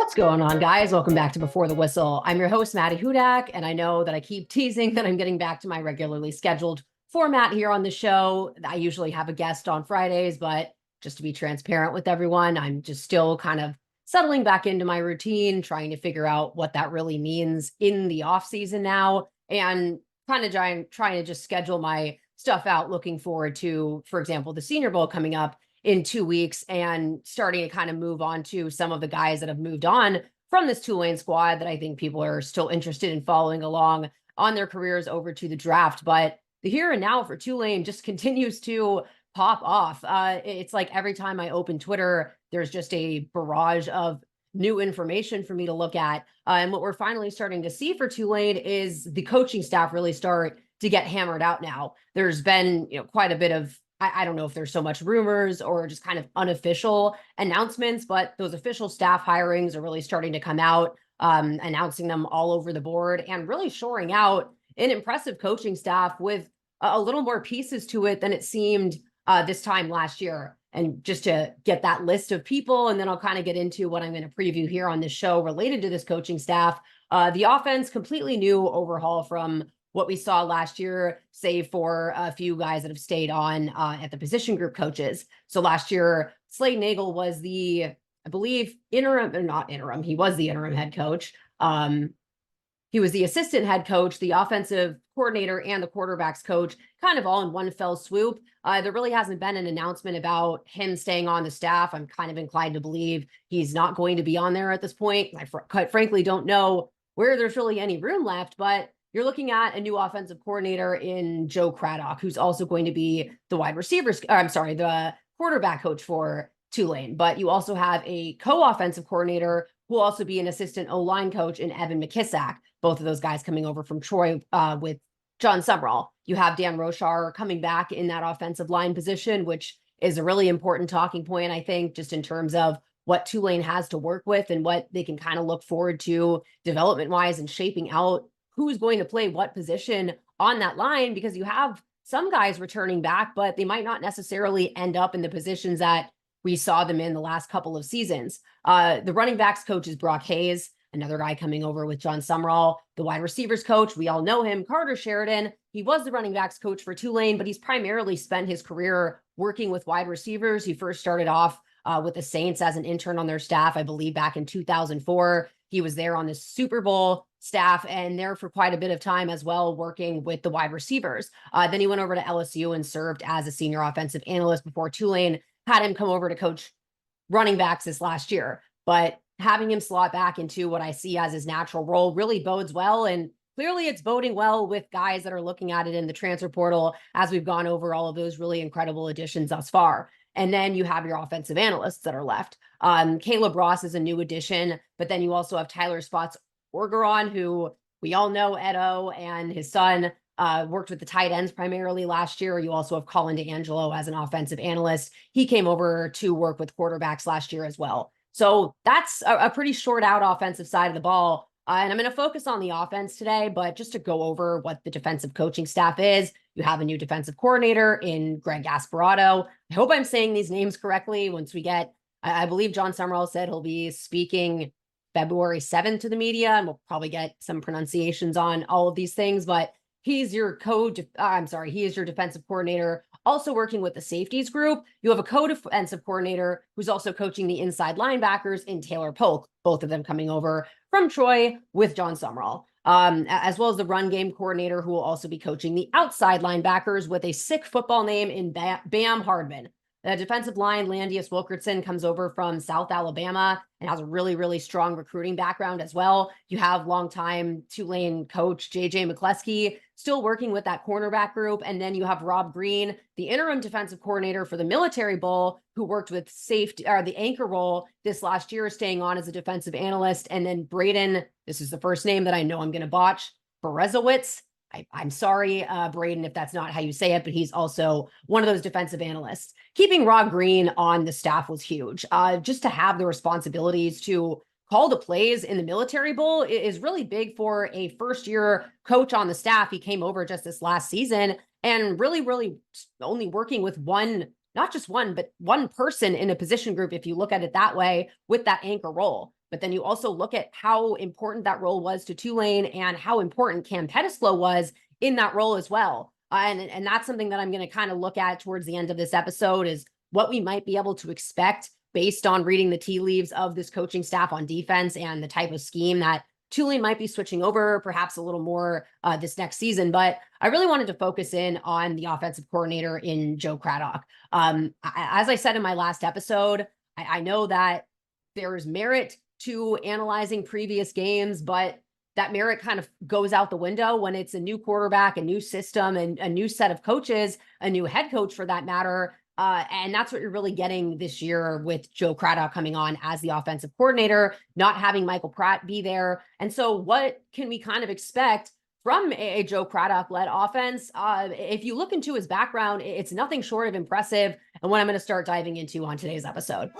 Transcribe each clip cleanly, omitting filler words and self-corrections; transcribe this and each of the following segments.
What's going on, guys? Welcome back to Before the Whistle. I'm your host, Maddy Cradock, and I know that I keep teasing that I'm getting back to my regularly scheduled format here on the show. I usually have a guest on Fridays, but just to be transparent with everyone, I'm just still kind of settling back into my routine, trying to figure out what that really means in the off season now, and kind of trying to just schedule my stuff out, looking forward to, for example, the Senior Bowl coming up in 2 weeks and starting to kind of move on to some of the guys that have moved on from this Tulane squad that I think people are still interested in following along on their careers over to the draft. But the here and now for Tulane just continues to pop off. It's like every time I open Twitter, there's just a barrage of new information for me to look at. And what we're finally starting to see for Tulane is the coaching staff really start to get hammered out now. There's been, quite a bit of, I don't know if there's so much rumors or just kind of unofficial announcements, but those official staff hirings are really starting to come out, announcing them all over the board and really shoring out an impressive coaching staff with a little more pieces to it than it seemed this time last year. And just to get that list of people, and then I'll kind of get into what I'm going to preview here on this show related to this coaching staff. The offense, completely new overhaul from what we saw last year, save for a few guys that have stayed on at the position group coaches. So last year, Slade Nagel was the, I believe, interim, or not interim, he was the interim head coach. He was the assistant head coach, the offensive coordinator, and the quarterbacks coach, kind of all in one fell swoop. There really hasn't been an announcement about him staying on the staff. I'm kind of inclined to believe he's not going to be on there at this point. I quite frankly don't know where there's really any room left, but you're looking at a new offensive coordinator in Joe Craddock, who's also going to be the the quarterback coach for Tulane. But you also have a co-offensive coordinator who will also be an assistant O-line coach in Evan McKissack. Both of those guys coming over from Troy with John Sumrall. You have Dan Rochar coming back in that offensive line position, which is a really important talking point, I think, just in terms of what Tulane has to work with and what they can kind of look forward to development-wise and shaping out who's going to play what position on that line, because you have some guys returning back, but they might not necessarily end up in the positions that we saw them in the last couple of seasons. The running backs coach is Brock Hayes, another guy coming over with John Sumrall. The wide receivers coach, we all know him, Carter Sheridan. He was the running backs coach for Tulane, but he's primarily spent his career working with wide receivers. He first started off with the Saints as an intern on their staff, I believe back in 2004. He was there on the Super Bowl staff and there for quite a bit of time as well, working with the wide receivers. Then he went over to LSU and served as a senior offensive analyst before Tulane had him come over to coach running backs this last year. But having him slot back into what I see as his natural role really bodes well. And clearly it's boding well with guys that are looking at it in the transfer portal as we've gone over all of those really incredible additions thus far. And then you have your offensive analysts that are left. Caleb Ross is a new addition, but then you also have Tyler Spots Orgeron, who we all know Edo and his son worked with the tight ends primarily last year. You also have Colin DeAngelo as an offensive analyst. He came over to work with quarterbacks last year as well. So that's a pretty short out offensive side of the ball. And I'm going to focus on the offense today, but just to go over what the defensive coaching staff is, you have a new defensive coordinator in Greg Asperato. I hope I'm saying these names correctly. Once we get, I believe John Sumrall said he'll be speaking February 7th to the media, and we'll probably get some pronunciations on all of these things, but he's your he is your defensive coordinator, also working with the safeties group. You have a co-defensive coordinator who's also coaching the inside linebackers in Taylor Polk, both of them coming over from Troy with John Sumrall, as well as the run game coordinator who will also be coaching the outside linebackers with a sick football name in Bam Hardman. The defensive line, Landius Wilkerson, comes over from South Alabama and has a really, really strong recruiting background as well. You have longtime Tulane coach JJ McCleskey still working with that cornerback group. And then you have Rob Green, the interim defensive coordinator for the Military Bowl, who worked with safety or the anchor role this last year, staying on as a defensive analyst. And then Braden, this is the first name that I know I'm going to botch, Berezowitz. I'm sorry, Braden, if that's not how you say it, but he's also one of those defensive analysts. Keeping Rob Green on the staff was huge. Just to have the responsibilities to call the plays in the Military Bowl is really big for a first-year coach on the staff. He came over just this last season and really only working with not just one, but one person in a position group, if you look at it that way, with that anchor role. But then you also look at how important that role was to Tulane and how important Cam Pettisflow was in that role as well. And that's something that I'm going to kind of look at towards the end of this episode, is what we might be able to expect based on reading the tea leaves of this coaching staff on defense and the type of scheme that Tulane might be switching over perhaps a little more this next season. But I really wanted to focus in on the offensive coordinator in Joe Craddock. As I said in my last episode, I know that there's merit to analyzing previous games, but that merit kind of goes out the window when it's a new quarterback, a new system, and a new set of coaches, a new head coach for that matter. And that's what you're really getting this year with Joe Craddock coming on as the offensive coordinator, not having Michael Pratt be there. And so what can we kind of expect from a Joe Craddock-led offense? If you look into his background, it's nothing short of impressive, and what I'm going to start diving into on today's episode.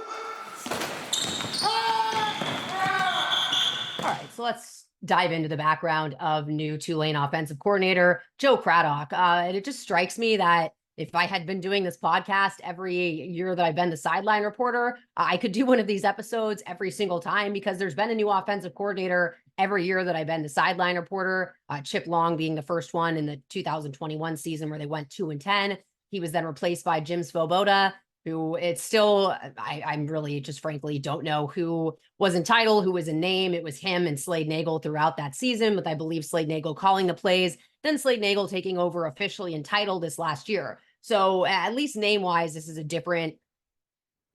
All right, so let's dive into the background of new Tulane offensive coordinator, Joe Craddock. And it just strikes me that if I had been doing this podcast every year that I've been the sideline reporter, I could do one of these episodes every single time, because there's been a new offensive coordinator every year that I've been the sideline reporter. Chip Long being the first one in the 2021 season where they went 2-10. He was then replaced by Jim Svoboda, who it's still, I'm really just frankly don't know who was in title, who was in name. It was him and Slade Nagel throughout that season, with I believe Slade Nagel calling the plays, then Slade Nagel taking over officially in title this last year. So at least name-wise, this is a different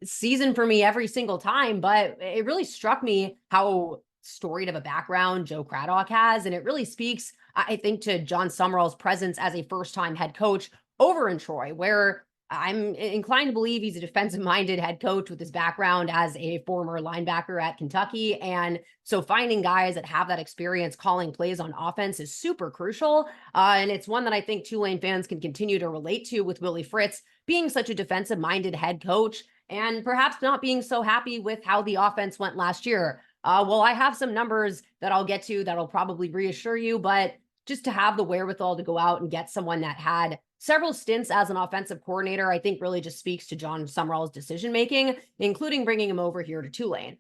season for me every single time, but it really struck me how storied of a background Joe Craddock has, and it really speaks, I think, to John Summerall's presence as a first-time head coach over in Troy, where I'm inclined to believe he's a defensive-minded head coach with his background as a former linebacker at Kentucky. And so finding guys that have that experience calling plays on offense is super crucial. And it's one that I think Tulane fans can continue to relate to, with Willie Fritz being such a defensive-minded head coach and perhaps not being so happy with how the offense went last year. Well, I have some numbers that I'll get to that'll probably reassure you, but just to have the wherewithal to go out and get someone that had several stints as an offensive coordinator, I think really just speaks to John Summerall's decision-making, including bringing him over here to Tulane.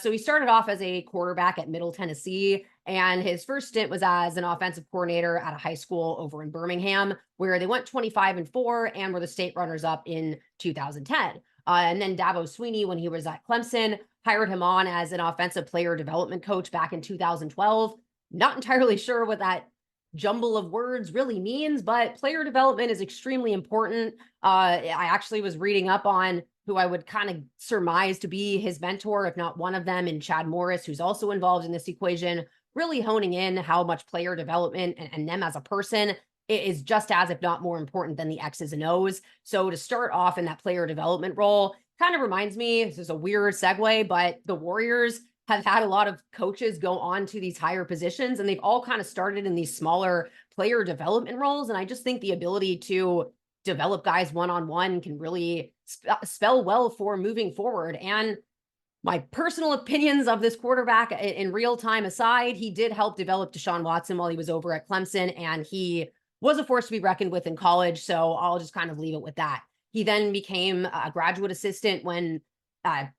So he started off as a quarterback at Middle Tennessee, and his first stint was as an offensive coordinator at a high school over in Birmingham, where they went 25-4 and were the state runners-up in 2010. And then Dabo Sweeney, when he was at Clemson, hired him on as an offensive player development coach back in 2012. Not entirely sure what that jumble of words really means, but player development is extremely important. I actually was reading up on who I would kind of surmise to be his mentor, if not one of them, in Chad Morris, who's also involved in this equation, really honing in how much player development and them as a person is just as, if not more important than the X's and O's. So to start off in that player development role kind of reminds me, this is a weird segue, but the Warriors have had a lot of coaches go on to these higher positions, and they've all kind of started in these smaller player development roles. And I just think the ability to develop guys one-on-one can really spell well for moving forward. And my personal opinions of this quarterback in real time aside, he did help develop Deshaun Watson while he was over at Clemson, and he was a force to be reckoned with in college. So I'll just kind of leave it with that. He then became a graduate assistant when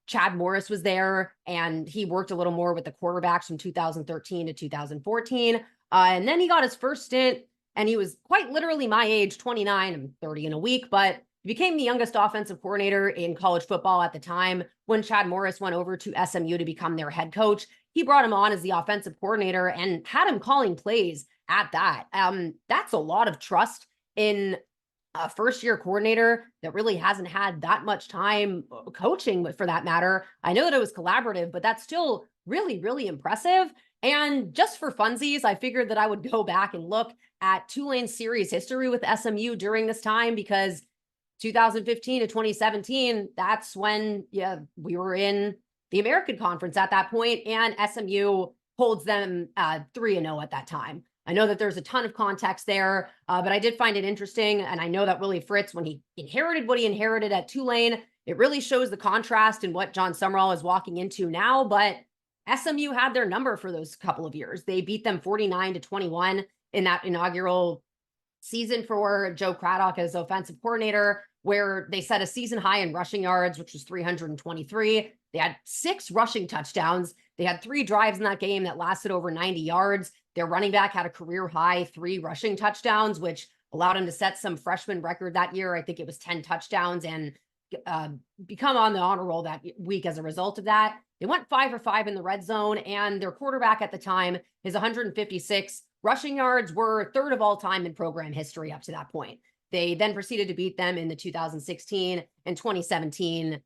Chad Morris was there, and he worked a little more with the quarterbacks from 2013 to 2014. And then he got his first stint, and he was quite literally my age, 29. I'm 30 in a week, but he became the youngest offensive coordinator in college football at the time. When Chad Morris went over to SMU to become their head coach, he brought him on as the offensive coordinator and had him calling plays at that. That's a lot of trust in a first-year coordinator that really hasn't had that much time coaching, but for that matter. I know that it was collaborative, but that's still really, really impressive. And just for funsies, I figured that I would go back and look at Tulane's series history with SMU during this time, because 2015 to 2017, that's when we were in the American Conference at that point, and SMU holds them 3-0 at that time. I know that there's a ton of context there, but I did find it interesting. And I know that Willie Fritz, when he inherited what he inherited at Tulane, it really shows the contrast in what John Summerall is walking into now. But SMU had their number for those couple of years. They beat them 49-21 in that inaugural season for Joe Craddock as offensive coordinator. where they set a season high in rushing yards, which was 323. They had 6 rushing touchdowns. They had 3 drives in that game that lasted over 90 yards. Their running back had a career high 3 rushing touchdowns, which allowed him to set some freshman record that year. I think it was 10 touchdowns and become on the honor roll that week as a result of that. They went 5 for 5 in the red zone, and their quarterback at the time, his 156 rushing yards, were 3rd of all time in program history up to that point. They then proceeded to beat them in the 2016 and 2017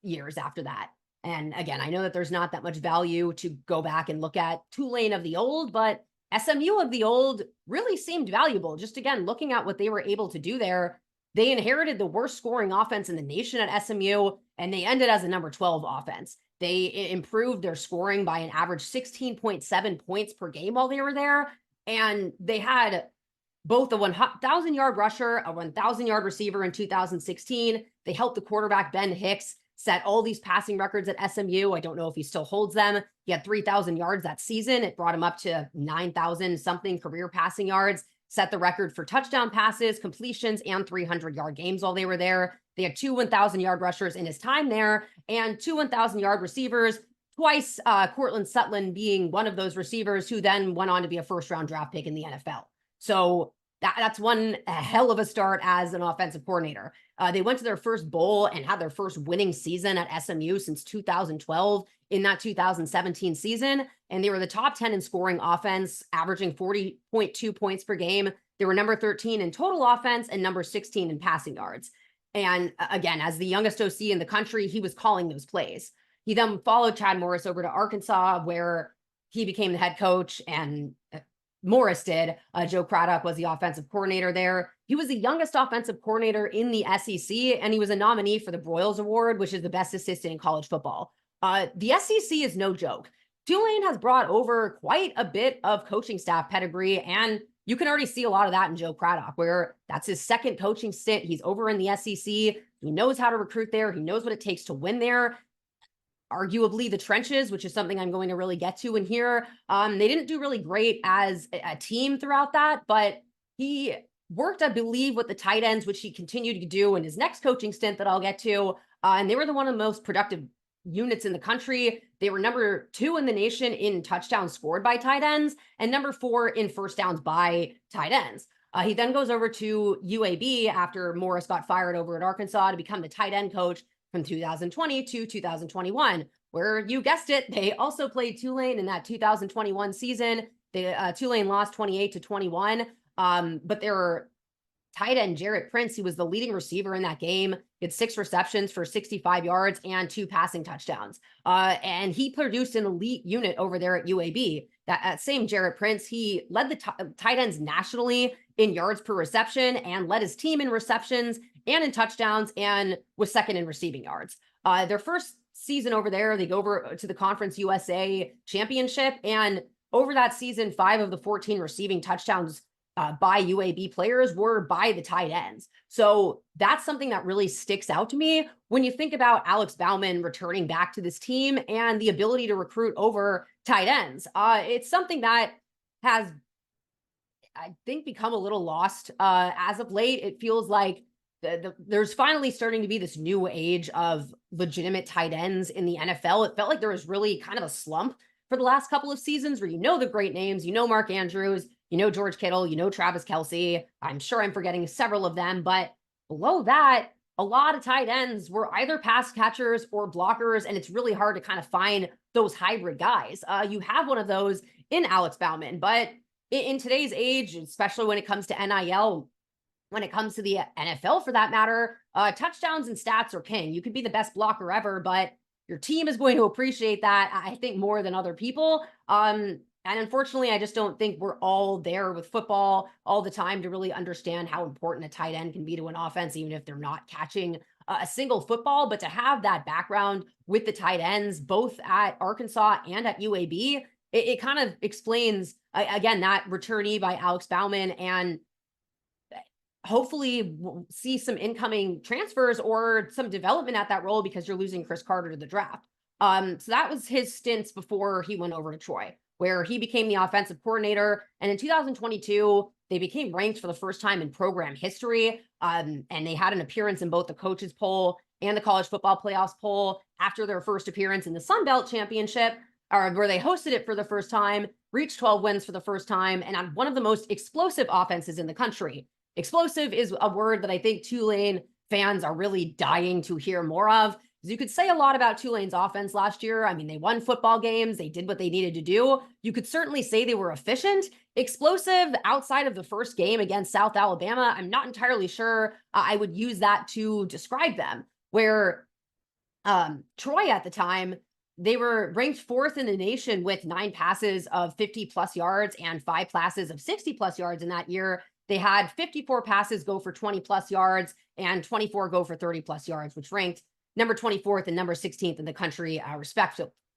years after that. And again, I know that there's not that much value to go back and look at Tulane of the old, but SMU of the old really seemed valuable. Just again, looking at what they were able to do there, they inherited the worst scoring offense in the nation at SMU, and they ended as a number 12 offense. They improved their scoring by an average 16.7 points per game while they were there. And they had both a 1,000-yard rusher, a 1,000-yard receiver in 2016. They helped the quarterback, Ben Hicks, set all these passing records at SMU. I don't know if he still holds them. He had 3,000 yards that season. It brought him up to 9,000 something career passing yards, set the record for touchdown passes, completions, and 300-yard games while they were there. They had 2 1,000-yard rushers in his time there and 2 1,000-yard receivers, twice Cortland Sutton being one of those receivers who then went on to be a first-round draft pick in the NFL. So that's one hell of a start as an offensive coordinator. They went to their first bowl and had their first winning season at SMU since 2012 in that 2017 season. And they were the top 10 in scoring offense, averaging 40.2 points per game. They were number 13 in total offense and number 16 in passing yards. And again, as the youngest OC in the country, he was calling those plays. He then followed Chad Morris over to Arkansas, where he became the head coach, and Morris did. Joe Craddock was the offensive coordinator there. He was the youngest offensive coordinator in the SEC, and he was a nominee for the Broyles Award, which is the best assistant in college football. The SEC is no joke. Tulane has brought over quite a bit of coaching staff pedigree, and you can already see a lot of that in Joe Craddock, where that's his second coaching stint. He's over in the SEC. He knows how to recruit there. He knows what it takes to win there. Arguably the trenches, which is something I'm going to really get to in here. They didn't do really great as a team throughout that, but he worked, I believe, with the tight ends, which he continued to do in his next coaching stint that I'll get to. And they were one of the most productive units in the country. They were number 2 in the nation in touchdowns scored by tight ends and number 4 in first downs by tight ends. He then goes over to UAB after Morris got fired over at Arkansas to become the tight end coach from 2020 to 2021, where you guessed it, they also played Tulane in that 2021 season. Tulane lost 28-21, but their tight end, Jarrett Prince, he was the leading receiver in that game. He had 6 receptions for 65 yards and 2 passing touchdowns. And he produced an elite unit over there at UAB. That same Jarrett Prince, he led the tight ends nationally in yards per reception and led his team in receptions and in touchdowns, and was second in receiving yards. Their first season over there, they go over to the Conference USA Championship, and over that season, 5 of the 14 receiving touchdowns by UAB players were by the tight ends. So that's something that really sticks out to me when you think about Alex Bauman returning back to this team and the ability to recruit over tight ends. It's something that has, I think, become a little lost as of late. It feels like there's finally starting to be this new age of legitimate tight ends in the NFL. It felt like there was really kind of a slump for the last couple of seasons where the great names, Mark Andrews, George Kittle, Travis Kelce. I'm sure I'm forgetting several of them, but below that, a lot of tight ends were either pass catchers or blockers, and it's really hard to kind of find those hybrid guys. You have one of those in Alex Bauman, but in today's age, especially when it comes to NIL, when it comes to the NFL for that matter, touchdowns and stats are king. You could be the best blocker ever, but your team is going to appreciate that, I think, more than other people. And unfortunately, I just don't think we're all there with football all the time to really understand how important a tight end can be to an offense, even if they're not catching a single football. But to have that background with the tight ends, both at Arkansas and at UAB, it kind of explains, again, that returnee by Alex Bauman, and hopefully we'll see some incoming transfers or some development at that role because you're losing Chris Carter to the draft. So that was his stints before he went over to Troy. where he became the offensive coordinator. And in 2022, they became ranked for the first time in program history. And they had an appearance in both the coaches poll and the college football playoffs poll after their first appearance in the Sun Belt Championship, or where they hosted it for the first time, reached 12 wins for the first time, and on one of the most explosive offenses in the country. Explosive is a word that I think Tulane fans are really dying to hear more of. You could say a lot about Tulane's offense last year. I mean, they won football games. They did what they needed to do. You could certainly say they were efficient. Explosive outside of the first game against South Alabama, I'm not entirely sure I would use that to describe them. Where Troy at the time, they were ranked 4th in the nation with 9 passes of 50 plus yards and 5 passes of 60 plus yards in that year. They had 54 passes go for 20 plus yards and 24 go for 30 plus yards, which ranked number 24th and number 16th in the country,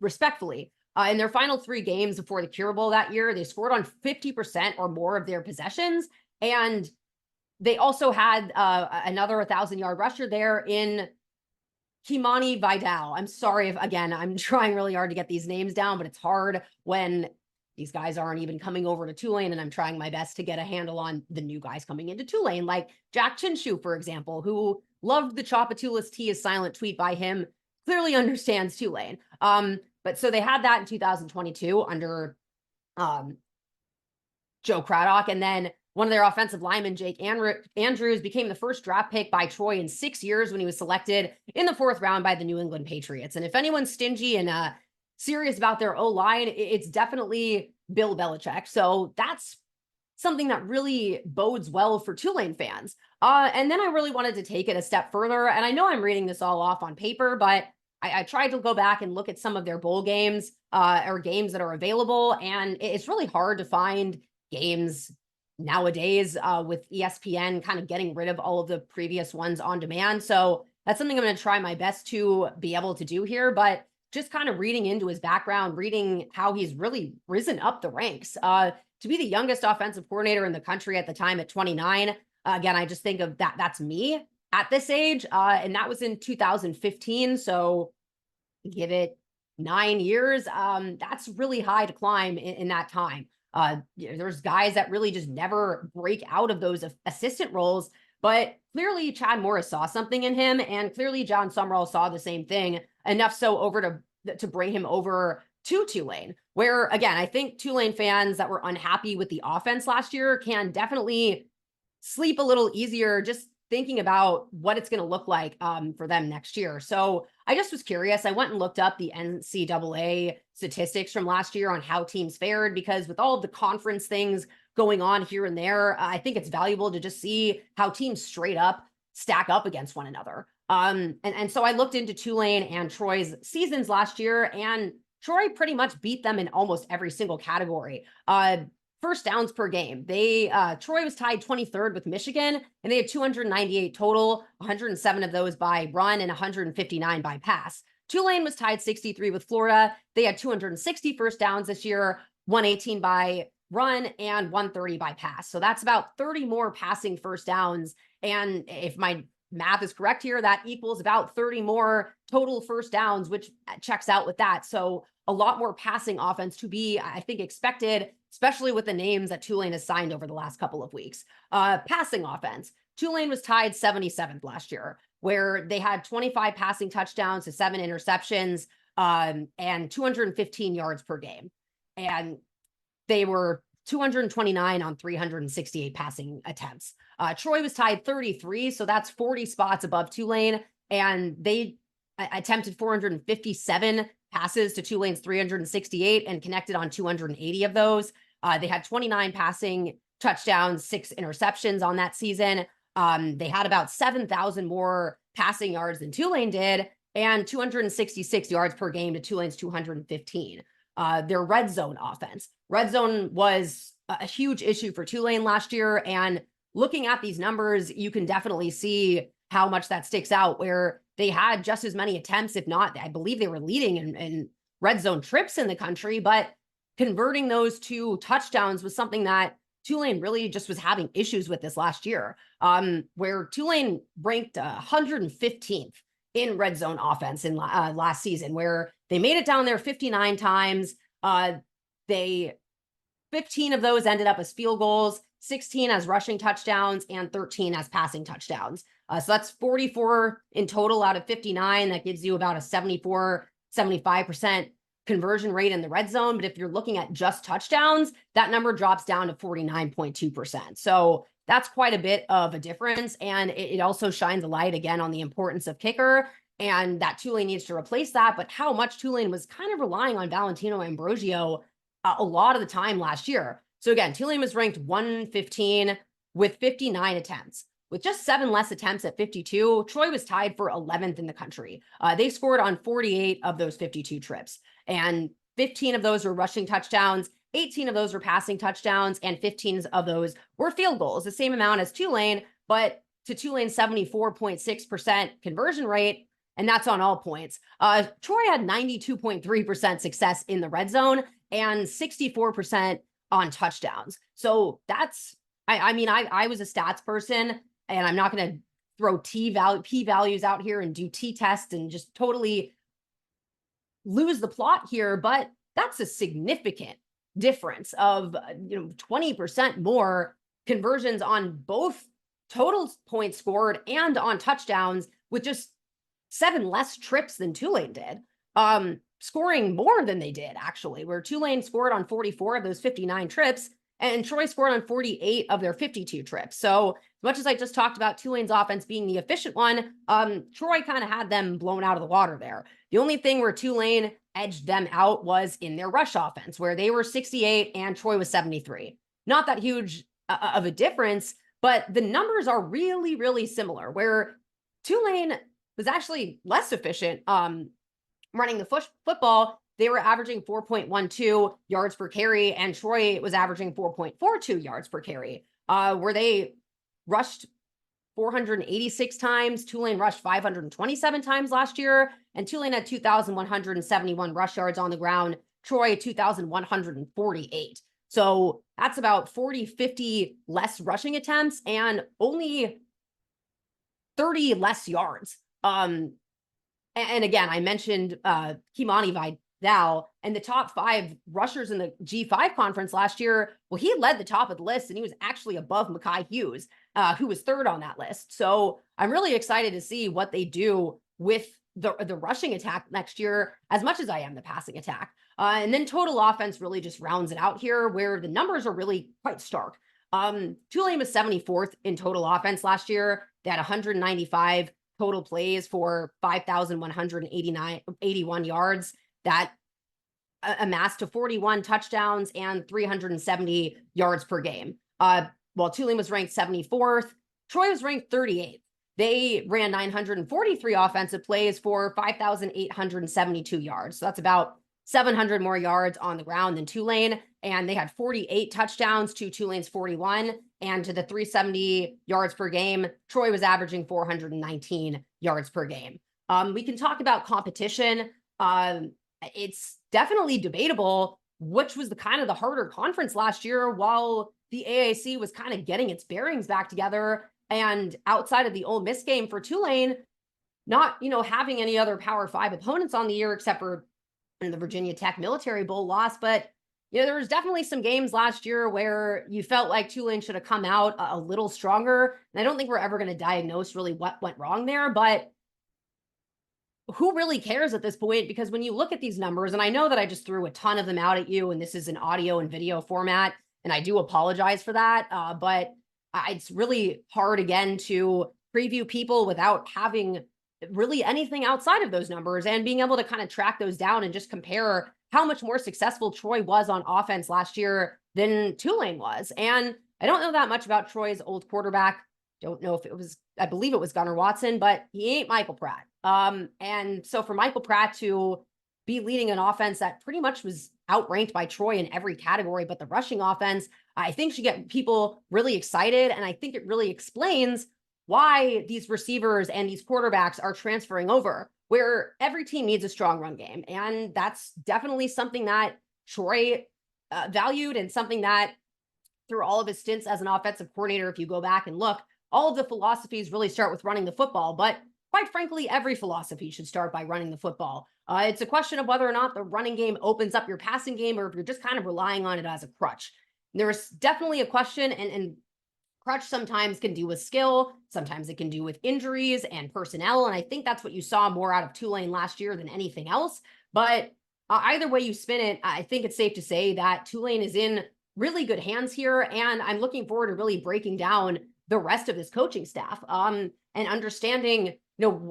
respectfully. In their final 3 games before the Cure Bowl that year, they scored on 50% or more of their possessions. And they also had another 1,000-yard rusher there in Kimani Vidal. I'm sorry if, again, I'm trying really hard to get these names down, but it's hard when these guys aren't even coming over to Tulane, and I'm trying my best to get a handle on the new guys coming into Tulane, like Jack Chinshu, for example, who loved the Chopatulas T is silent tweet by him, clearly understands Tulane. But so they had that in 2022 under Joe Craddock, and then one of their offensive linemen, Jake Andrews, became the first draft pick by Troy in 6 years when he was selected in the 4th round by the New England Patriots. And if anyone's stingy and serious about their O-line, it's definitely Bill Belichick. So that's something that really bodes well for Tulane fans. And then I really wanted to take it a step further. And I know I'm reading this all off on paper, but I tried to go back and look at some of their bowl games or games that are available. And it's really hard to find games nowadays with ESPN kind of getting rid of all of the previous ones on demand. So that's something I'm going to try my best to be able to do here. But just kind of reading into his background, reading how he's really risen up the ranks to be the youngest offensive coordinator in the country at the time at 29. Again, I just think of that. That's me at this age. And that was in 2015. So give it 9 years. That's really high to climb in that time. There's guys that really just never break out of those assistant roles, but clearly Chad Morris saw something in him, and clearly John Sumrall saw the same thing, enough so over to bring him over to Tulane, where, again, I think Tulane fans that were unhappy with the offense last year can definitely sleep a little easier just thinking about what it's going to look like for them next year. So I just was curious. I went and looked up the NCAA statistics from last year on how teams fared, because with all of the conference things going on here and there, I think it's valuable to just see how teams straight up stack up against one another. And so I looked into Tulane and Troy's seasons last year, and Troy pretty much beat them in almost every single category. First downs per game. Troy was tied 23rd with Michigan, and they had 298 total, 107 of those by run and 159 by pass. Tulane was tied 63 with Florida. They had 260 first downs this year, 118 by run and 130 by pass. So that's about 30 more passing first downs. And if my math is correct here, that equals about 30 more total first downs, which checks out with that. So a lot more passing offense to be, I think, expected, especially with the names that Tulane has signed over the last couple of weeks. Passing offense. Tulane was tied 77th last year, where they had 25 passing touchdowns to 7 interceptions and 215 yards per game. And they were 229 on 368 passing attempts. Troy was tied 33, so that's 40 spots above Tulane, and they attempted 457 passes to Tulane's 368 and connected on 280 of those. They had 29 passing touchdowns, 6 interceptions on that season. They had about 7,000 more passing yards than Tulane did, and 266 yards per game to Tulane's 215. Their red zone offense. Red zone was a huge issue for Tulane last year, and looking at these numbers, you can definitely see how much that sticks out, where they had just as many attempts, if not, I believe they were leading in red zone trips in the country, but converting those to touchdowns was something that Tulane really just was having issues with this last year, where Tulane ranked 115th in red zone offense in last season, where they made it down there 59 times. they 15 of those ended up as field goals, 16 as rushing touchdowns, and 13 as passing touchdowns. So that's 44 in total out of 59. That gives you about a 75% conversion rate in the red zone. But if you're looking at just touchdowns, that number drops down to 49.2%. So that's quite a bit of a difference. And it also shines a light again on the importance of kicker, and that Tulane needs to replace that. But how much Tulane was kind of relying on Valentino Ambrosio a lot of the time last year. So again, Tulane was ranked 115 with 59 attempts. With just 7 less attempts at 52, Troy was tied for 11th in the country. They scored on 48 of those 52 trips, and 15 of those were rushing touchdowns, 18 of those were passing touchdowns, and 15 of those were field goals, the same amount as Tulane, but to Tulane's 74.6% conversion rate, and that's on all points. Troy had 92.3% success in the red zone and 64% on touchdowns. So that's, I mean, I was a stats person, and I'm not going to throw P values out here and do T tests and just totally lose the plot here, but that's a significant difference of 20% more conversions on both total points scored and on touchdowns, with just 7 less trips than Tulane did. Scoring more than they did, actually, where Tulane scored on 44 of those 59 trips, and Troy scored on 48 of their 52 trips. So as much as I just talked about Tulane's offense being the efficient one, Troy kind of had them blown out of the water there. The only thing where Tulane edged them out was in their rush offense, where they were 68 and Troy was 73. Not that huge of a difference, but the numbers are really, really similar, where Tulane was actually less efficient running the football. They were averaging 4.12 yards per carry, and Troy was averaging 4.42 yards per carry, where they rushed 486 times. Tulane rushed 527 times last year, and Tulane had 2,171 rush yards on the ground. Troy, 2,148. So that's about 50 less rushing attempts and only 30 less yards. And again, I mentioned Kimani Vidal, and the top 5 rushers in the G5 conference last year. Well, he led the top of the list, and he was actually above Mekhi Hughes, who was 3rd on that list. So I'm really excited to see what they do with the rushing attack next year, as much as I am the passing attack. And then total offense really just rounds it out here, where the numbers are really quite stark. Tulane was 74th in total offense last year. They had 195 total plays for 5,181 yards. That amassed to 41 touchdowns and 370 yards per game. While Tulane was ranked 74th, Troy was ranked 38th. They ran 943 offensive plays for 5,872 yards. So that's about 700 more yards on the ground than Tulane. And they had 48 touchdowns to Tulane's 41. And to the 370 yards per game, Troy was averaging 419 yards per game. We can talk about competition. It's definitely debatable which was the harder conference last year, while the AAC was kind of getting its bearings back together. And outside of the Ole Miss game for Tulane, not having any other Power 5 opponents on the year except for the Virginia Tech Military Bowl loss. But there was definitely some games last year where you felt like Tulane should have come out a little stronger. And I don't think we're ever going to diagnose really what went wrong there, but who really cares at this point? Because when you look at these numbers, and I know that I just threw a ton of them out at you, and this is an audio and video format, and I do apologize for that. But it's really hard, again, to preview people without having really anything outside of those numbers and being able to kind of track those down and just compare how much more successful Troy was on offense last year than Tulane was. And I don't know that much about Troy's old quarterback. Don't know if it was, I believe it was Gunnar Watson, but he ain't Michael Pratt. And so for Michael Pratt to be leading an offense that pretty much was outranked by Troy in every category but the rushing offense, I think should get people really excited. And I think it really explains why these receivers and these quarterbacks are transferring over, where every team needs a strong run game. And that's definitely something that Troy valued, and something that through all of his stints as an offensive coordinator, if you go back and look, all of the philosophies really start with running the football. But quite frankly, every philosophy should start by running the football. It's a question of whether or not the running game opens up your passing game or if you're just kind of relying on it as a crutch. There's definitely a question, and crutch sometimes can do with skill, sometimes it can do with injuries and personnel. And I think that's what you saw more out of Tulane last year than anything else. But either way you spin it, I think it's safe to say that Tulane is in really good hands here. And I'm looking forward to really breaking down the rest of this coaching staff and understanding,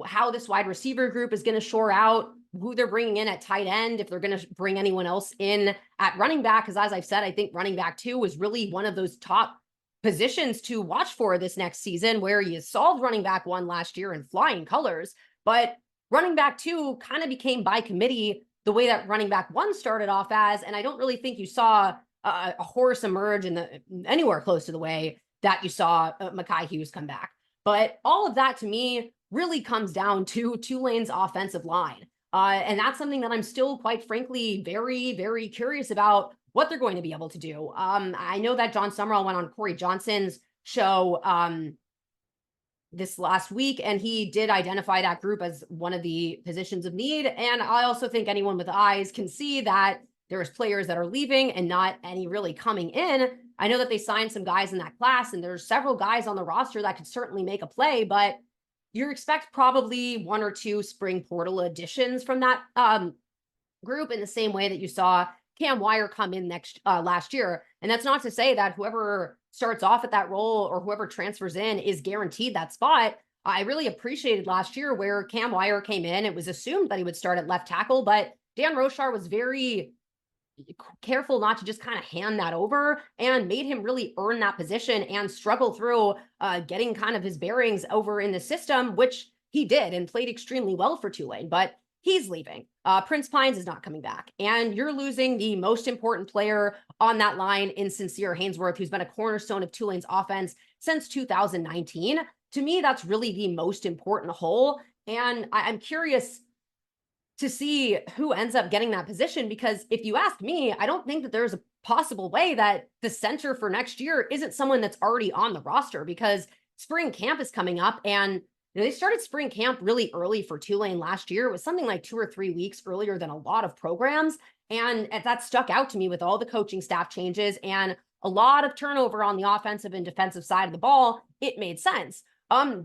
how this wide receiver group is going to shore out, who they're bringing in at tight end, if they're going to bring anyone else in at running back. Because as I've said, I think running back 2 is really one of those top positions to watch for this next season, where you solved running back 1 last year in flying colors, but running back 2 kind of became by committee the way that running back 1 started off as. And I don't really think you saw a horse emerge anywhere close to the way that you saw Mekhi Hughes come back. But all of that to me really comes down to Tulane's offensive line. And that's something that I'm still, quite frankly, very, very curious about what they're going to be able to do. I know that John Summerall went on Corey Johnson's show this last week, and he did identify that group as one of the positions of need. And I also think anyone with eyes can see that there's players that are leaving and not any really coming in. I know that they signed some guys in that class, and there's several guys on the roster that could certainly make a play, but you expect probably 1 or 2 spring portal additions from that group, in the same way that you saw Cam Wire come in last year. And that's not to say that whoever starts off at that role or whoever transfers in is guaranteed that spot. I really appreciated last year where Cam Wire came in. It was assumed that he would start at left tackle, but Dan Rochar was very careful not to just kind of hand that over, and made him really earn that position and struggle through getting kind of his bearings over in the system, which he did and played extremely well for Tulane. But he's leaving. Prince Pines is not coming back. And you're losing the most important player on that line in Sincere Haynesworth, who's been a cornerstone of Tulane's offense since 2019. To me, that's really the most important hole. And I'm curious to see who ends up getting that position, because if you ask me, I don't think that there's a possible way that the center for next year isn't someone that's already on the roster, because spring camp is coming up, and they started spring camp really early for Tulane last year. It was something like 2 or 3 weeks earlier than a lot of programs. And that stuck out to me with all the coaching staff changes and a lot of turnover on the offensive and defensive side of the ball. It made sense.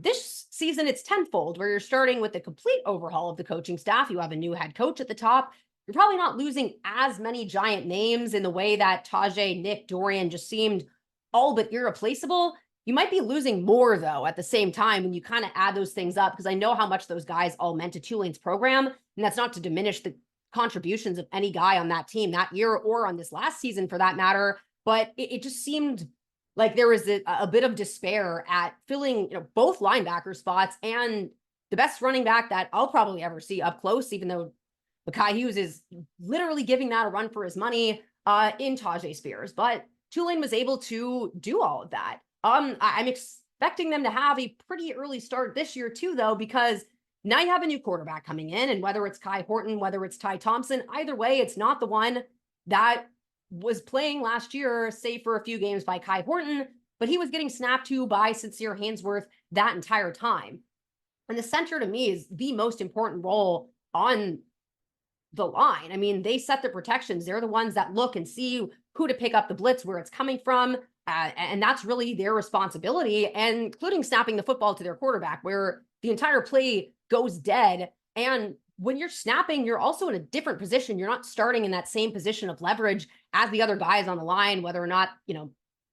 This season, it's tenfold, where you're starting with a complete overhaul of the coaching staff. You have a new head coach at the top. You're probably not losing as many giant names in the way that Tajay, Nick, Dorian just seemed all but irreplaceable. You might be losing more, though, at the same time when you kind of add those things up, because I know how much those guys all meant to Tulane's program. And that's not to diminish the contributions of any guy on that team that year or on this last season for that matter. But it just seemed like there was a bit of despair at filling both linebacker spots and the best running back that I'll probably ever see up close, even though Mekhi Hughes is literally giving that a run for his money in Tajay Spears. But Tulane was able to do all of that. I'm expecting them to have a pretty early start this year too, though, because now you have a new quarterback coming in, and whether it's Kai Horton, whether it's Ty Thompson, either way, it's not the one that was playing last year, save for a few games by Kai Horton, but he was getting snapped to by Sincere Haynesworth that entire time. And the center to me is the most important role on the line. I mean, they set the protections. They're the ones that look and see who to pick up the blitz, where it's coming from. And that's really their responsibility, and including snapping the football to their quarterback, where the entire play goes dead. And when you're snapping, you're also in a different position. You're not starting in that same position of leverage as the other guys on the line, whether or not,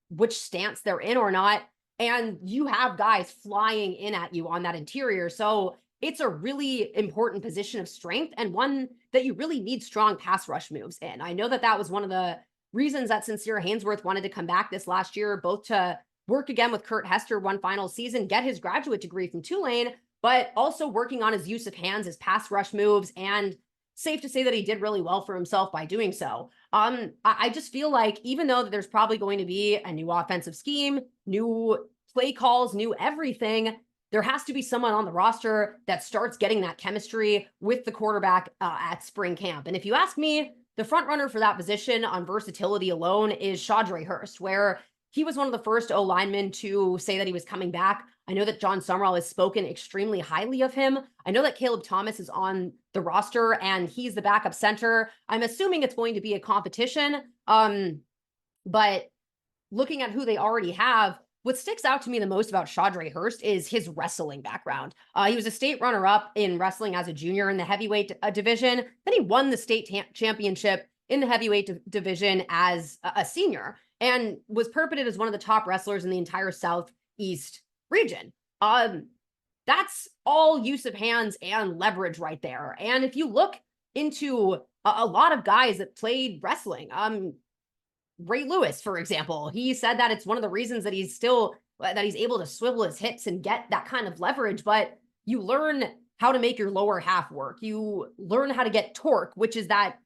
which stance they're in or not. And you have guys flying in at you on that interior. So it's a really important position of strength, and one that you really need strong pass rush moves in. I know that that was one of the reasons that Sincere Haynesworth wanted to come back this last year, both to work again with Kurt Hester one final season, get his graduate degree from Tulane, but also working on his use of hands, his pass rush moves, and safe to say that he did really well for himself by doing so. I just feel like, even though there's probably going to be a new offensive scheme, new play calls, new everything, there has to be someone on the roster that starts getting that chemistry with the quarterback at spring camp. And if you ask me, the front runner for that position on versatility alone is Shadre Hurst, where he was one of the first O linemen to say that he was coming back. I know that John Summerall has spoken extremely highly of him. I know that Caleb Thomas is on the roster and he's the backup center. I'm assuming it's going to be a competition. But looking at who they already have, what sticks out to me the most about Shadre Hurst is his wrestling background. He was a state runner-up in wrestling as a junior in the heavyweight division. Then he won the state championship in the heavyweight division as a senior and was purported as one of the top wrestlers in the entire Southeast region. That's all use of hands and leverage right there. And if you look into a lot of guys that played wrestling, Ray Lewis, for example, he said that it's one of the reasons that he's able to swivel his hips and get that kind of leverage. But you learn how to make your lower half work. You learn how to get torque, which is that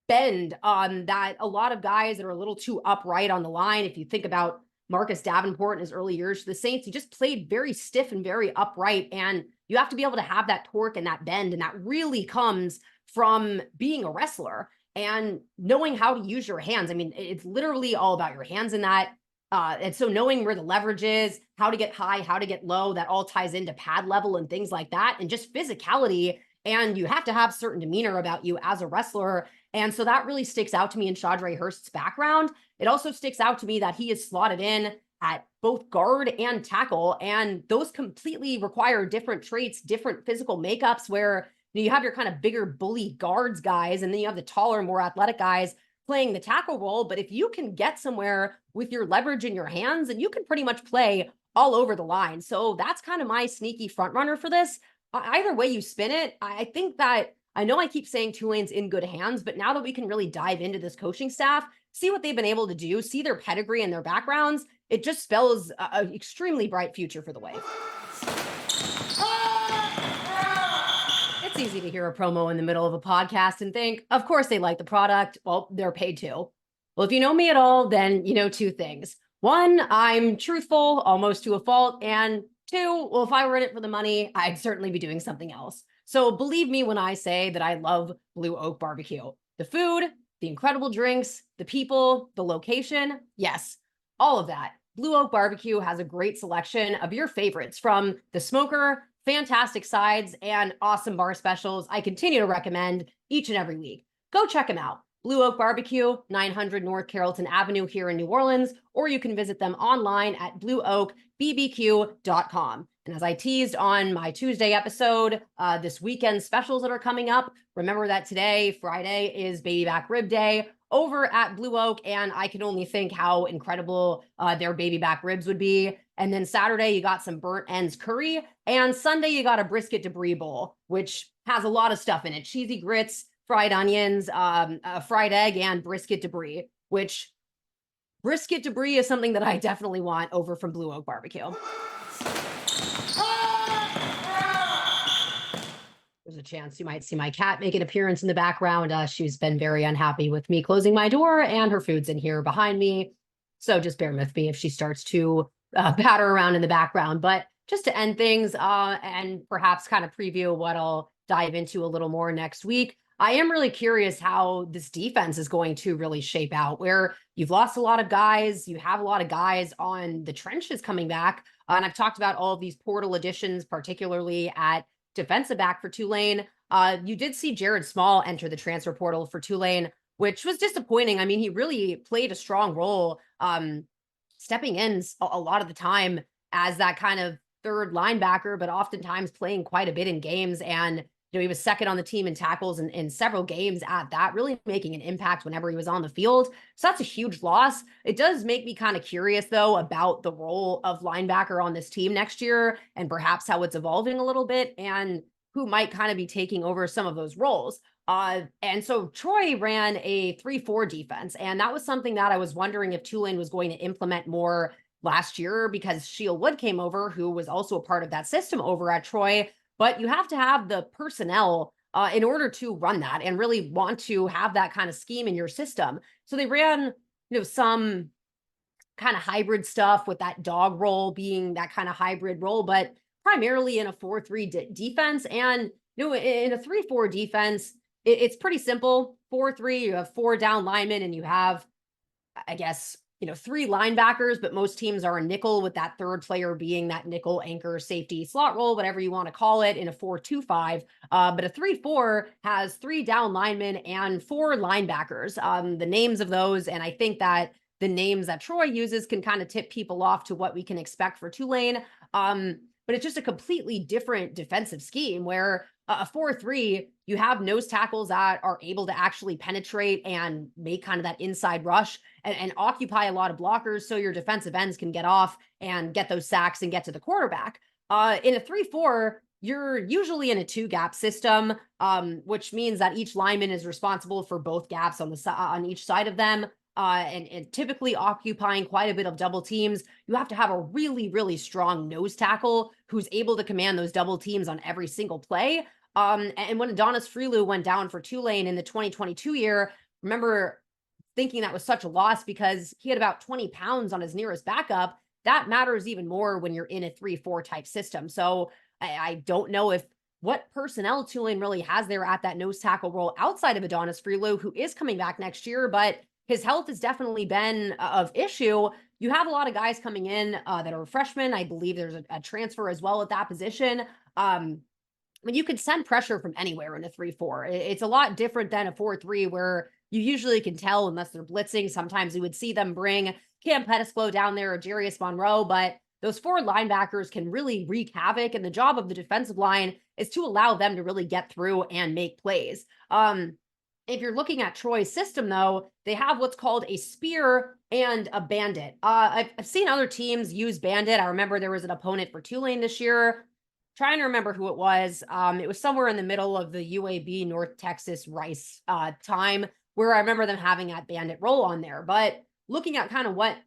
bend that a lot of guys that are a little too upright on the line. If you think about Marcus Davenport in his early years to the Saints, he just played very stiff and very upright. And you have to be able to have that torque and that bend. And that really comes from being a wrestler and knowing how to use your hands. I mean, it's literally all about your hands in that. And so knowing where the leverage is, how to get high, how to get low, that all ties into pad level and things like that. And just physicality. And you have to have certain demeanor about you as a wrestler. And so that really sticks out to me in Shadre Hurst's background. It also sticks out to me that he is slotted in at both guard and tackle. And those completely require different traits, different physical makeups where you have your kind of bigger bully guards guys, and then you have the taller, more athletic guys playing the tackle role. But if you can get somewhere with your leverage in your hands, and you can pretty much play all over the line. So that's kind of my sneaky front runner for this. Either way you spin it, I think that I know I keep saying Tulane's in good hands, but now that we can really dive into this coaching staff, see what they've been able to do, see their pedigree and their backgrounds, it just spells an extremely bright future for the Wave. It's easy to hear a promo in the middle of a podcast and think, of course they like the product. Well, they're paid to. Well, if you know me at all, then you know two things. One, I'm truthful almost to a fault. And two, well, if I were in it for the money, I'd certainly be doing something else. So believe me when I say that I love Blue Oak Barbecue. The food, the incredible drinks, the people, the location, yes, all of that. Blue Oak Barbecue has a great selection of your favorites, from the smoker, fantastic sides, and awesome bar specials I continue to recommend each and every week. Go check them out. Blue Oak Barbecue, 900 North Carrollton Avenue here in New Orleans, or you can visit them online at blueoakbbq.com. And as I teased on my Tuesday episode, this weekend specials that are coming up, remember that today, Friday, is Baby Back Rib Day over at Blue Oak, and I can only think how incredible their baby back ribs would be. And then Saturday, you got some burnt ends curry, and Sunday, you got a brisket debris bowl, which has a lot of stuff in it: cheesy grits, fried onions, fried egg, and brisket debris, which brisket debris is something that I definitely want over from Blue Oak Barbecue. There's a chance you might see my cat make an appearance in the background. She's been very unhappy with me closing my door, and her food's in here behind me. So just bear with me if she starts to batter around in the background. But just to end things and perhaps kind of preview what I'll dive into a little more next week, I am really curious how this defense is going to really shape out, where you've lost a lot of guys. You have a lot of guys on the trenches coming back. And I've talked about all of these portal additions, particularly at defensive back for Tulane. You did see Jared Small enter the transfer portal for Tulane, which was disappointing. I mean, he really played a strong role, stepping in a lot of the time as that kind of third linebacker, but oftentimes playing quite a bit in games. And he was second on the team in tackles in several games at that, really making an impact whenever he was on the field. So that's a huge loss. It does make me kind of curious, though, about the role of linebacker on this team next year and perhaps how it's evolving a little bit and who might kind of be taking over some of those roles. And so Troy ran a 3-4 defense, and that was something that I was wondering if Tulane was going to implement more last year, because Sheil Wood came over, who was also a part of that system over at Troy. But you have to have the personnel in order to run that and really want to have that kind of scheme in your system. So they ran, some kind of hybrid stuff, with that dog role being that kind of hybrid role, but primarily in a 4-3 defense. And, in a 3-4 defense, it's pretty simple. 4-3, you have 4 down linemen, and you have, I guess, three linebackers, but most teams are a nickel with that third player being that nickel anchor safety slot role, whatever you want to call it, in a 4-2-5. But a 3-4 has three down linemen and four linebackers. The names of those, and I think that the names that Troy uses can kind of tip people off to what we can expect for Tulane. But it's just a completely different defensive scheme where a 4-3, you have nose tackles that are able to actually penetrate and make kind of that inside rush and occupy a lot of blockers so your defensive ends can get off and get those sacks and get to the quarterback. In a 3-4, you're usually in a two gap system, which means that each lineman is responsible for both gaps on each side of them. And typically occupying quite a bit of double teams. You have to have a really, really strong nose tackle who's able to command those double teams on every single play. And when Adonis Freelou went down for Tulane in the 2022 year, remember thinking that was such a loss because he had about 20 pounds on his nearest backup. That matters even more when you're in a 3-4 type system. So I don't know what personnel Tulane really has there at that nose tackle role outside of Adonis Freelou, who is coming back next year, but his health has definitely been of issue. You have a lot of guys coming in that are freshmen. I believe there's a transfer as well at that position. You can send pressure from anywhere in a 3-4. It's a lot different than a 4-3 where you usually can tell unless they're blitzing. Sometimes you would see them bring Cam Pettisflow down there or Jarius Monroe, but those four linebackers can really wreak havoc. And the job of the defensive line is to allow them to really get through and make plays. If you're looking at Troy's system, though, they have what's called a spear and a bandit. I've seen other teams use bandit. I remember there was an opponent for Tulane this year. Trying to remember who it was. It was somewhere in the middle of the UAB North Texas Rice time where I remember them having that bandit role on there. But looking at kind of what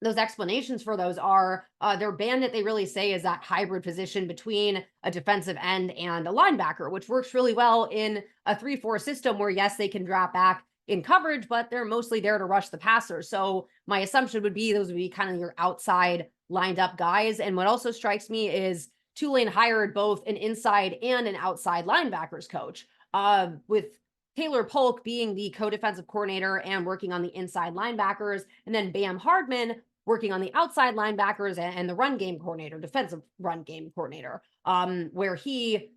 those explanations for those are, their bandit, they really say, is that hybrid position between a defensive end and a linebacker, which works really well in a 3-4 system where, yes, they can drop back in coverage, but they're mostly there to rush the passer. So my assumption would be those would be kind of your outside lined up guys. And what also strikes me is Tulane hired both an inside and an outside linebackers coach, with Taylor Polk being the co-defensive coordinator and working on the inside linebackers, and then Bam Hardman working on the outside linebackers and the run game coordinator, defensive run game coordinator, where he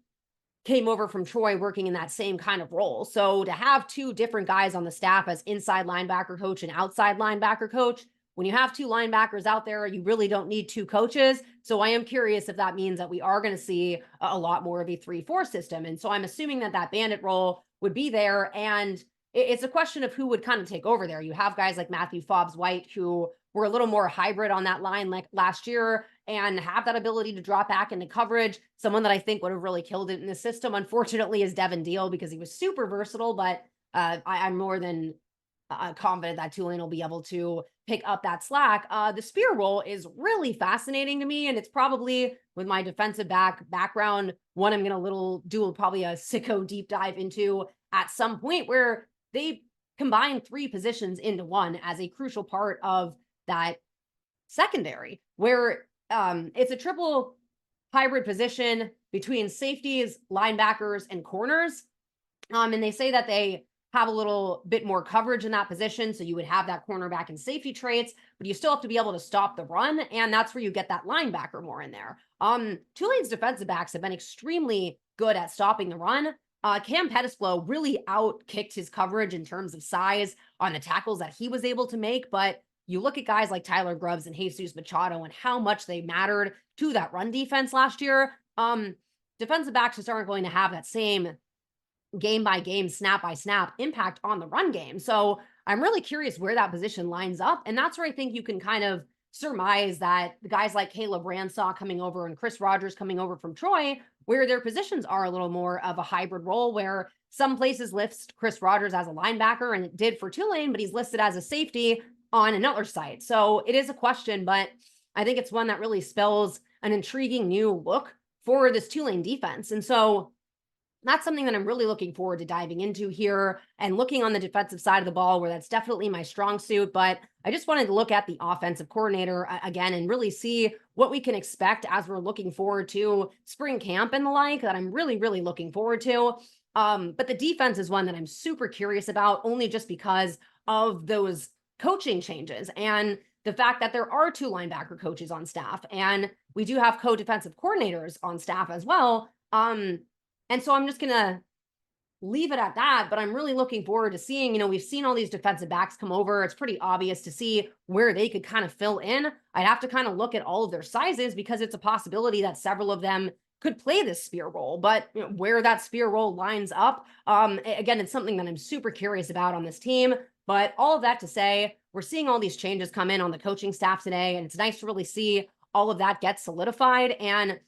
came over from Troy working in that same kind of role. So to have two different guys on the staff as inside linebacker coach and outside linebacker coach, when you have two linebackers out there, you really don't need two coaches. So I am curious if that means that we are going to see a lot more of a 3-4 system. And so I'm assuming that bandit role would be there. And it's a question of who would kind of take over there. You have guys like Matthew Fobbs-White who were a little more hybrid on that line like last year and have that ability to drop back into coverage. Someone that I think would have really killed it in the system, unfortunately, is Devin Deal because he was super versatile, but I'm more than confident that Tulane will be able to pick up that slack. The spear role is really fascinating to me, and it's probably, with my defensive background, one I'm going to do probably a sicko deep dive into at some point, where they combine three positions into one as a crucial part of that secondary, where it's a triple hybrid position between safeties, linebackers, and corners. And they say that they have a little bit more coverage in that position. So you would have that cornerback and safety traits, but you still have to be able to stop the run. And that's where you get that linebacker more in there. Tulane's defensive backs have been extremely good at stopping the run. Cam Pettisflow really outkicked his coverage in terms of size on the tackles that he was able to make. But you look at guys like Tyler Grubbs and Jesus Machado and how much they mattered to that run defense last year. Defensive backs just aren't going to have that same game by game, snap by snap impact on the run game. So I'm really curious where that position lines up. And that's where I think you can kind of surmise that the guys like Caleb Ransaw coming over and Chris Rogers coming over from Troy, where their positions are a little more of a hybrid role, where some places list Chris Rogers as a linebacker, and it did for Tulane, but he's listed as a safety on another site. So it is a question, but I think it's one that really spells an intriguing new look for this Tulane defense. And so that's something that I'm really looking forward to diving into here and looking on the defensive side of the ball, where that's definitely my strong suit. But I just wanted to look at the offensive coordinator again and really see what we can expect as we're looking forward to spring camp and the like, that I'm really, really looking forward to. But the defense is one that I'm super curious about, only just because of those coaching changes and the fact that there are two linebacker coaches on staff, and we do have co-defensive coordinators on staff as well. And so I'm just gonna leave it at that, but I'm really looking forward to seeing, we've seen all these defensive backs come over. It's pretty obvious to see where they could kind of fill in. I'd have to kind of look at all of their sizes because it's a possibility that several of them could play this spear role, but where that spear role lines up, again, it's something that I'm super curious about on this team. But all of that to say, we're seeing all these changes come in on the coaching staff today, and it's nice to really see all of that get solidified. And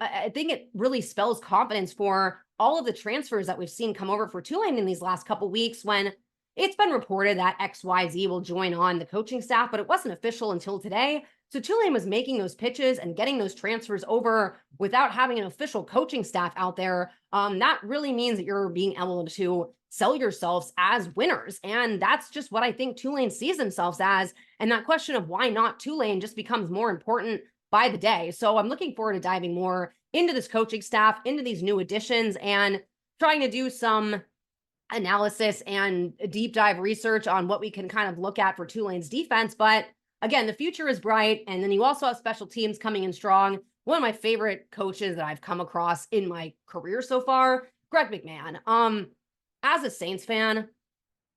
I think it really spells confidence for all of the transfers that we've seen come over for Tulane in these last couple weeks, when it's been reported that XYZ will join on the coaching staff, but it wasn't official until today. So Tulane was making those pitches and getting those transfers over without having an official coaching staff out there. That really means that you're being able to sell yourselves as winners. And that's just what I think Tulane sees themselves as. And that question of why not Tulane just becomes more important by the day. So I'm looking forward to diving more into this coaching staff, into these new additions, and trying to do some analysis and deep dive research on what we can kind of look at for Tulane's defense. But again, the future is bright. And then you also have special teams coming in strong. One of my favorite coaches that I've come across in my career so far, Greg McMahon. As a Saints fan,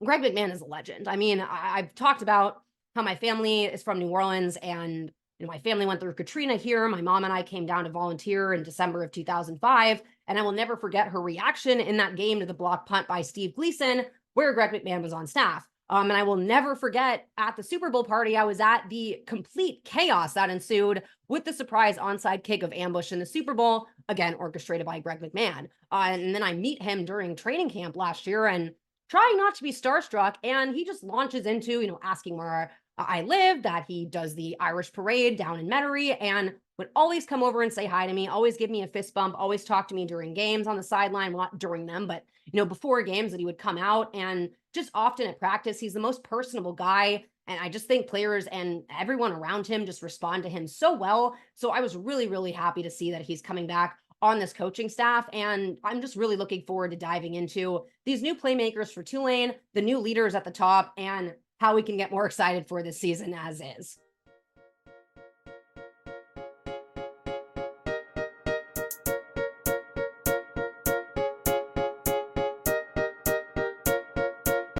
Greg McMahon is a legend. I mean, I've talked about how my family is from New Orleans, and my family went through Katrina here. My mom and I came down to volunteer in December of 2005, and I will never forget her reaction in that game to the block punt by Steve Gleason, where Greg McMahon was on staff. And I will never forget at the Super Bowl party I was at, the complete chaos that ensued with the surprise onside kick of ambush in the Super Bowl, again, orchestrated by Greg McMahon. And then I meet him during training camp last year and trying not to be starstruck. And he just launches into, asking where I live, that he does the Irish parade down in Metairie, and would always come over and say hi to me, always give me a fist bump, always talk to me during games on the sideline, well, not during them, but before games, that he would come out, and just often at practice. He's the most personable guy. And I just think players and everyone around him just respond to him so well. So I was really, really happy to see that he's coming back on this coaching staff. And I'm just really looking forward to diving into these new playmakers for Tulane, the new leaders at the top, and how we can get more excited for this season as is.